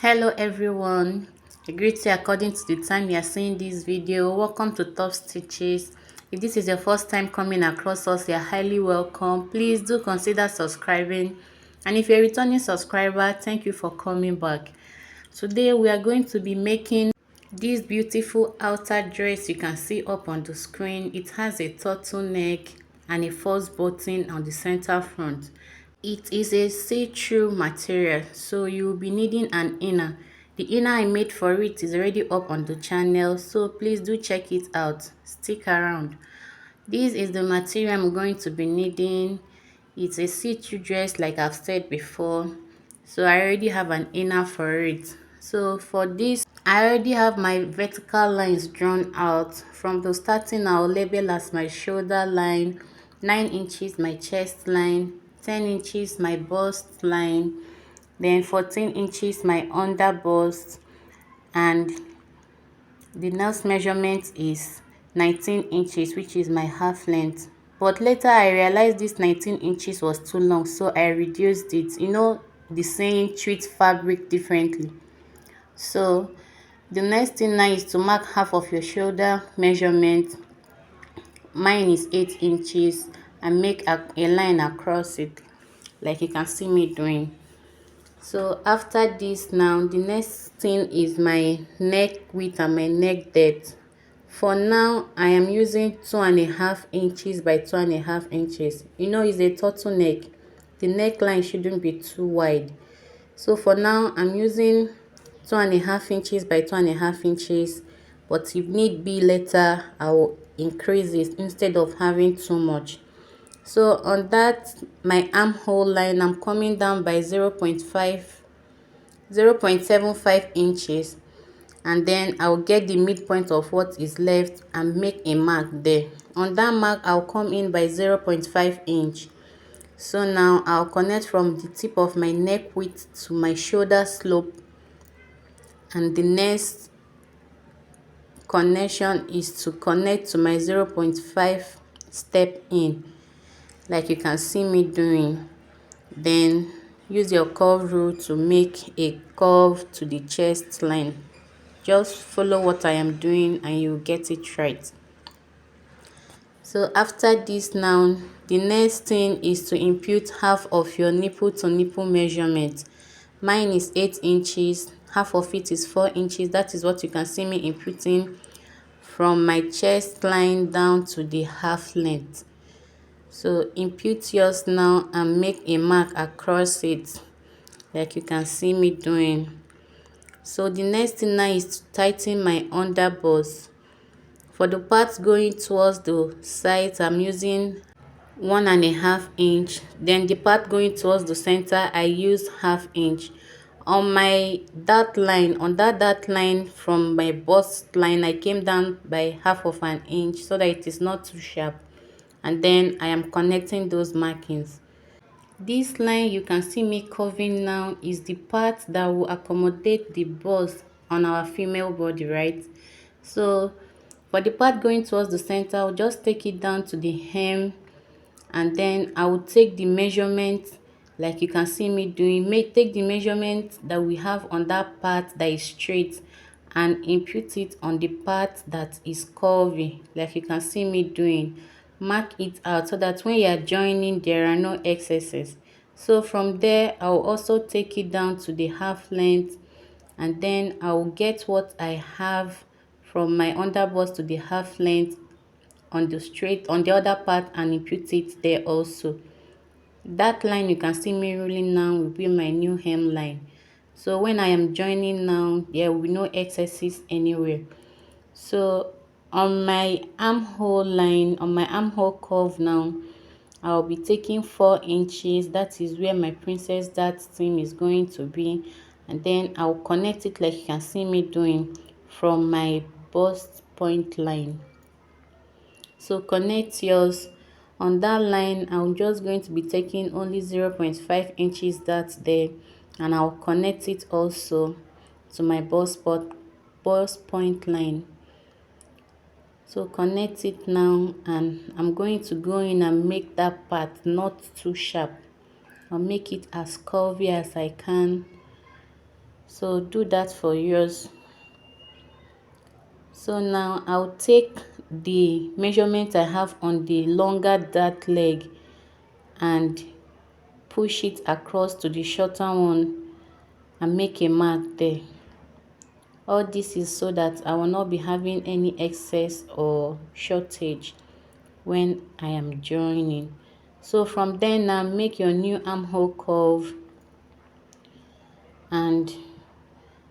Hello everyone, I greet you according to the time you are seeing this video. Welcome to Top Stitches. If this is your first time coming across us, you're highly welcome. Please do consider subscribing, and if you're a returning subscriber, thank you for coming back. Today we are going to be making this beautiful outer dress you can see up on the screen. It has a turtleneck and a false button on the center front. It is a see-through material, so you will be needing an inner. The inner I made for it is already up on the channel, so please do check it out. Stick around. This is the material I'm going to be needing. It's a see-through dress like I've said before, so I already have an inner for it. So for this, I already have my vertical lines drawn out. From the starting, I'll label as my shoulder line, 9 inches my chest line, 10 inches my bust line, then 14 inches my under bust, and the next measurement is 19 inches, which is my half length. But later I realized this 19 inches was too long, so I reduced it. You know the saying, treat fabric differently. So the next thing now is to mark half of your shoulder measurement. Mine is 8 inches, and make a line across it like you can see me doing. So after this, now the next thing is my neck width and my neck depth. For now I am using 2.5 inches by 2.5 inches. You know, it's a turtleneck. The neckline shouldn't be too wide, so for now I'm using 2.5 inches by 2.5 inches, but if need be later I will increase it instead of having too much. So on that, my armhole line, I'm coming down by 0.75 inches, and then I'll get the midpoint of what is left and make a mark there. On that mark, I'll come in by 0.5 inch. So now I'll connect from the tip of my neck width to my shoulder slope, and the next connection is to connect to my 0.5 step in like you can see me doing. Then use your curve rule to make a curve to the chest line. Just follow what I am doing and you'll get it right. So after this, now the next thing is to impute half of your nipple to nipple measurement. Mine is 8 inches, half of it is 4 inches. That is what you can see me imputing from my chest line down to the half length. So impute yours now and make a mark across it like you can see me doing. So the next thing now is to tighten my under bust. For the part going towards the sides, I'm using 1.5 inch. Then the part going towards the center, I use half inch. On my on that line from my bust line, I came down by half of an inch so that it is not too sharp. And then I am connecting those markings. This line you can see me curving now is the part that will accommodate the bust on our female body, right? So for the part going towards the center, I'll just take it down to the hem, and then I will take the measurement like you can see me doing. Take the measurement that we have on that part that is straight and impute it on the part that is curvy like you can see me doing. Mark it out so that when you are joining there are no excesses. So from there, I'll also take it down to the half length, and then I'll get what I have from my underbust to the half length on the other part and impute it there also. That line you can see me rolling now will be my new hem line. So when I am joining now, there will be no excesses anywhere. So on my armhole line, on my armhole curve now, I'll be taking 4 inches. That is where my princess dart seam is going to be, and then I'll connect it like you can see me doing from my bust point line. So connect yours. On that line, I'm just going to be taking only 0.5 inches dart there, and I'll connect it also to my bust point line. So connect it now, and I'm going to go in and make that part not too sharp. I'll make it as curvy as I can. So do that for yours. So now I'll take the measurement I have on the longer dart leg and push it across to the shorter one and make a mark there. All this is so that I will not be having any excess or shortage when I am joining. So from there now, make your new armhole curve, and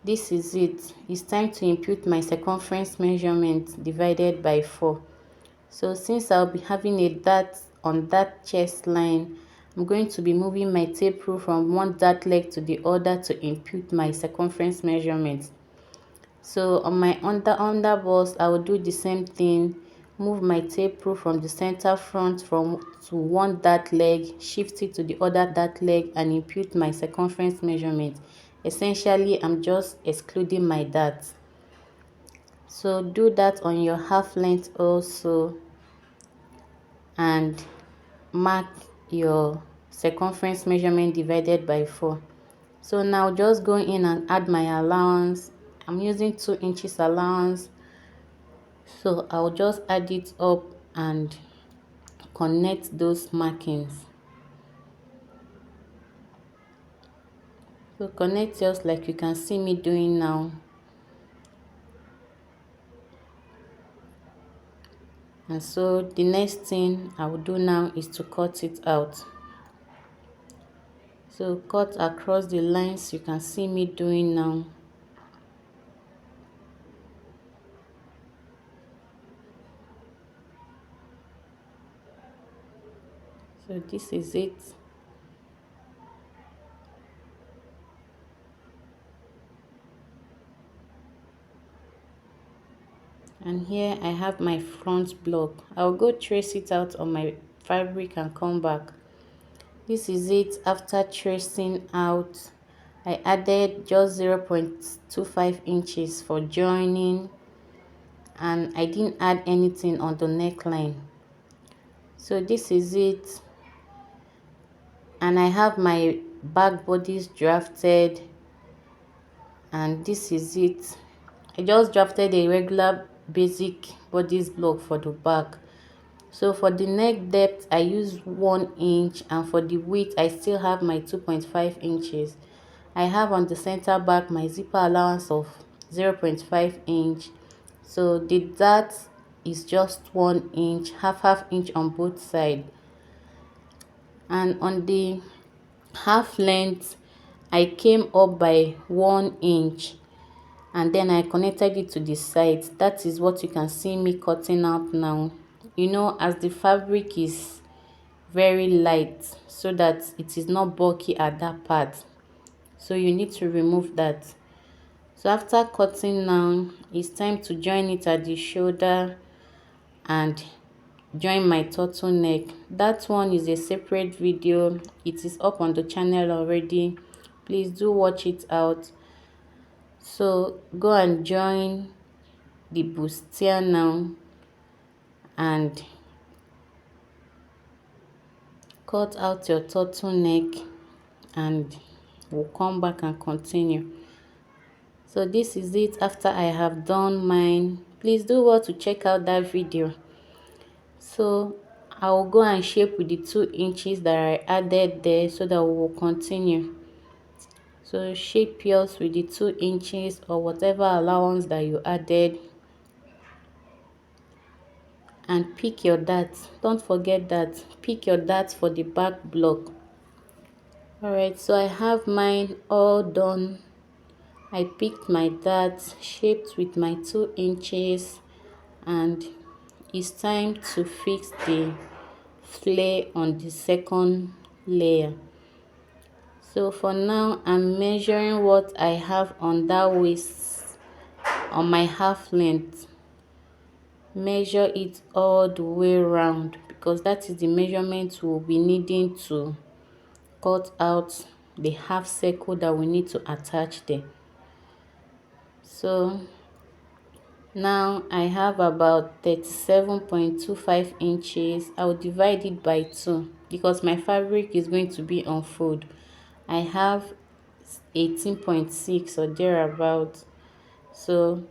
this is it. It's time to impute my circumference measurement divided by 4. So since I'll be having a dart on that chest line, I'm going to be moving my tape rule from one dart leg to the other to impute my circumference measurement. So on my under bust, I will do the same thing. Move my tape rule from the center front to one dart leg, shift it to the other dart leg, and impute my circumference measurement. Essentially, I'm just excluding my darts. So do that on your half length also, and mark your circumference measurement divided by 4. So now just go in and add my allowance. I'm using 2 inches allowance, so I'll just add it up and connect those markings. So connect yours like you can see me doing now. And so the next thing I will do now is to cut it out. So cut across the lines you can see me doing now. So this is it. And here I have my front block. I'll go trace it out on my fabric and come back. This is it after tracing out. I added just 0.25 inches for joining, and I didn't add anything on the neckline. So this is it, and I have my back bodies drafted, and this is it. I just drafted a regular basic bodies block for the back. So for the neck depth I use 1 inch, and for the width I still have my 2.5 inches. I have on the center back my zipper allowance of 0.5 inch. So the dart is just 1 inch, half inch on both sides. And on the half length I came up by 1 inch, and then I connected it to the side. That is what you can see me cutting out now. You know, as the fabric is very light, so that it is not bulky at that part, so you need to remove that. So after cutting now, it's time to join it at the shoulder and join my turtleneck. That one is a separate video. It is up on the channel already. Please do watch it out. So go and join the bustier now and cut out your turtleneck, and we'll come back and continue. So this is it after I have done mine. Please do well to check out that video. So I will go and shape with the 2 inches that I added there, so that we will continue. So shape yours with the 2 inches or whatever allowance that you added, and pick your darts. Don't forget that, pick your darts for the back block. Alright, so I have mine all done. I picked my darts, shaped with my 2 inches, and it's time to fix the flare on the second layer. So for now, I'm measuring what I have on that waist on my half length. Measure it all the way around, because that is the measurement we'll be needing to cut out the half circle that we need to attach there. So now I have about 37.25 inches. I'll divide it by 2 because my fabric is going to be on fold. I have 18.6 or thereabout. So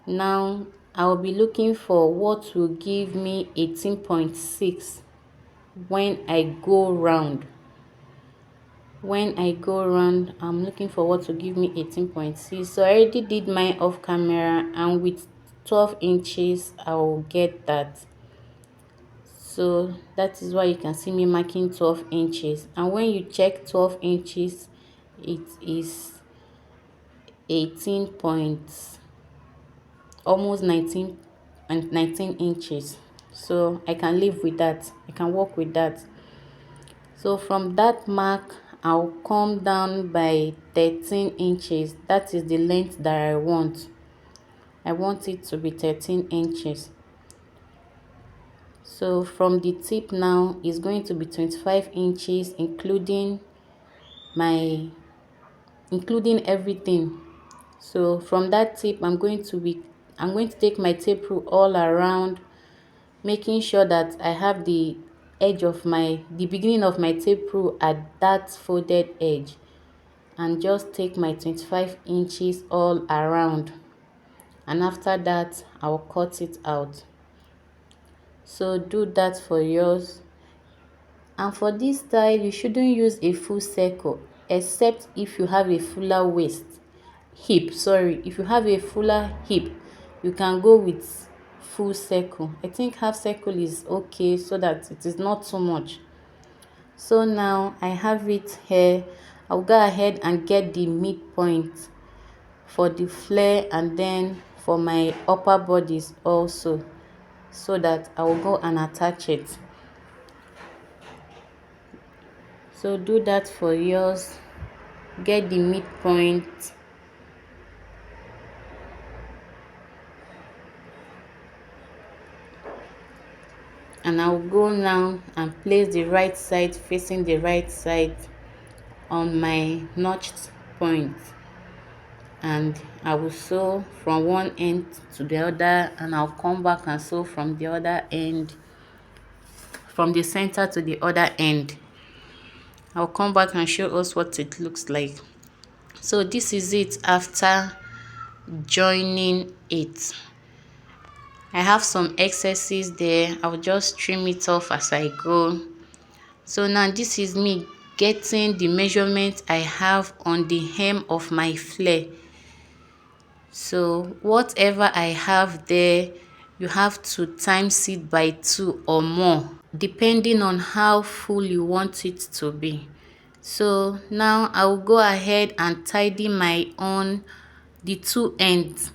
now I'll be looking for what will give me 18.6 when I go round. When I go around, I'm looking for what to give me 18.6. So I already did mine off camera, and with 12 inches I will get that. So that is why you can see me marking 12 inches. And when you check 12 inches, it is 18 point, almost 19 and 19 inches. So I can live with that. I can work with that. So from that mark, I'll come down by 13 inches. That is the length that I want. I want it to be 13 inches. So from the tip now is going to be 25 inches, including everything. So from that tip, I'm going to take my tape rule all around, making sure that I have the beginning of my tape rule at that folded edge, and just take my 25 inches all around, and after that I'll cut it out. So do that for yours. And for this style, you shouldn't use a full circle, except if you have a fuller hip. If you have a fuller hip, you can go with full circle. I think half circle is okay, so that it is not too much. So now I have it here. I'll go ahead and get the midpoint for the flare, and then for my upper bodies also, so that I will go and attach it. So do that for yours. Get the midpoint. And I'll go now and place the right side facing the right side on my notched point, and I will sew from one end to the other, and I'll come back and sew from the other end, from the center to the other end. I'll come back and show us what it looks like. So this is it after joining it. I have some excesses there. I'll just trim it off as I go. So now this is me getting the measurement I have on the hem of my flare. So whatever I have there, you have to times it by 2 or more, depending on how full you want it to be. So now I will go ahead and tidy the two ends.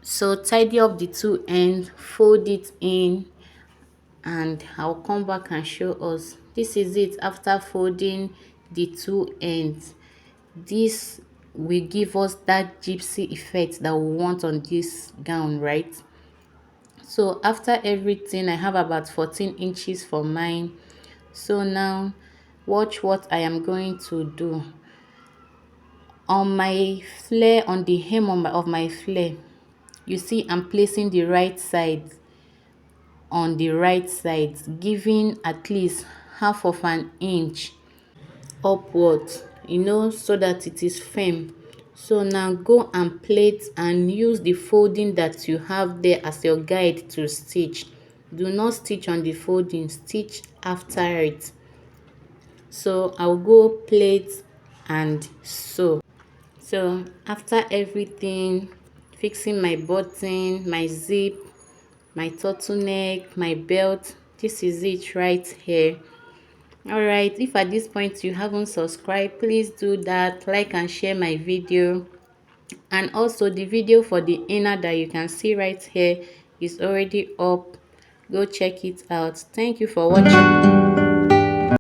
So tidy up the two ends, fold it in, and I'll come back and show us. This is it after folding the two ends. This will give us that gypsy effect that we want on this gown, right? So after everything, I have about 14 inches for mine. So now watch what I am going to do. On my flare, on the hem of my flare, you see I'm placing the right side on the right side, giving at least half of an inch upwards, so that it is firm. So now go and plait and use the folding that you have there as your guide to stitch. Do not stitch on the folding, stitch after it. So I'll go plait and sew. So after everything, fixing my button, my zip, my turtleneck, my belt, this is it right here. All right, if at this point you haven't subscribed, please do that, like and share my video. And also the video for the inner that you can see right here is already up. Go check it out. Thank you for watching.